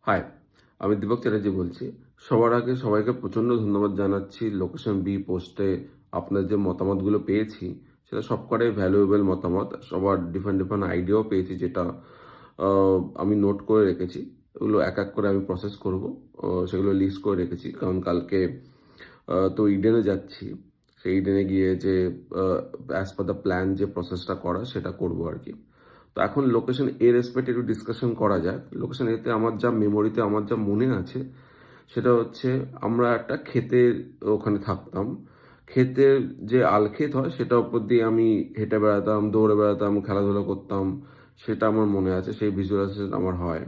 High, আমি দীপক চ্যাটার্জি বলছি। সবার আগে সবাইকে প্রচণ্ড ধন্যবাদ জানাচ্ছি। লোকেশন বি পোস্টে আপনার যে মতামতগুলো পেয়েছি, সেটা সবকটাই ভ্যালুয়েবল মতামত। সবার ডিফারেন্ট আইডিয়াও পেয়েছি, যেটা আমি নোট করে রেখেছি। ওগুলো এক এক করে আমি প্রসেস করব। সেগুলো লিস্ট করে রেখেছি। কারণ কালকে তো ইডেনে যাচ্ছি। সেই ইডেনে গিয়ে যে অ্যাজ পার দ্য প্ল্যান যে প্রসেসটা করা, সেটা করব আর কি। তো এখন লোকেশন এ রেসপেক্টে একটু ডিসকাশন করা যাক। লোকেশন এতে আমার যা মেমোরিতে আমার যা মনে আছে, সেটা হচ্ছে আমরা একটা ক্ষেতের ওখানে থাকতাম। ক্ষেতের যে আলক্ষেত হয়, সেটার উপর দিয়ে আমি হেঁটে বেড়াতাম, দৌড়ে বেড়াতাম, খেলাধুলা করতাম। সেটা আমার মনে আছে, সেই ভিজুয়ালাইজেশন আমার হয়।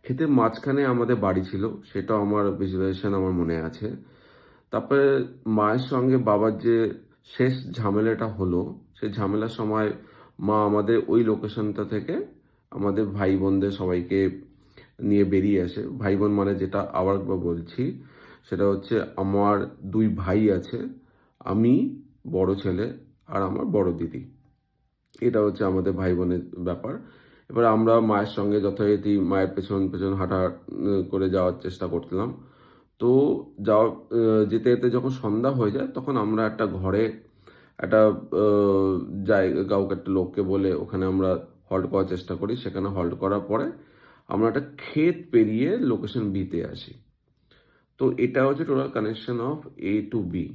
ক্ষেতের মাঝখানে আমাদের বাড়ি ছিল, সেটাও আমার ভিজুয়ালাইজেশন আমার মনে আছে। তারপরে মায়ের সঙ্গে বাবার যে শেষ ঝামেলাটা হলো, সেই ঝামেলার সময় মা আমাদের ওই লোকেশনটা থেকে আমাদের ভাই বোনদের সবাইকে নিয়ে বেরিয়ে আসে। ভাই বোন মানে যেটা আবার একবার বলছি, সেটা হচ্ছে আমার 2 ভাই আছে, আমি বড় ছেলে, আর আমার বড় দিদি। এটা হচ্ছে আমাদের ভাই বোনের ব্যাপার। এবার আমরা মায়ের সঙ্গে যথারীতি মায়ের পেছন পেছন হাঁটা করে যাওয়ার চেষ্টা করছিলাম। তো যাওয়া যেতে যেতে যখন সন্ধ্যা হয়ে যায়, তখন আমরা একটা ঘরে একটা কাউকে একটা লোককে বলে ওখানে আমরা হল্ট করার চেষ্টা করি। সেখানে হল্ট করার পরে আমরা একটা ক্ষেত পেরিয়ে লোকেশন বিতে আসি। তো এটা হচ্ছে total connection of A to B.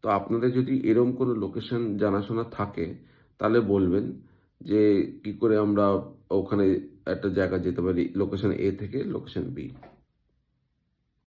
তো আপনাদের যদি এরকম কোনো লোকেশন জানাশোনা থাকে, তাহলে বলবেন যে কি করে আমরা ওখানে একটা জায়গা যেতে পারি, লোকেশন এ থেকে লোকেশন বি।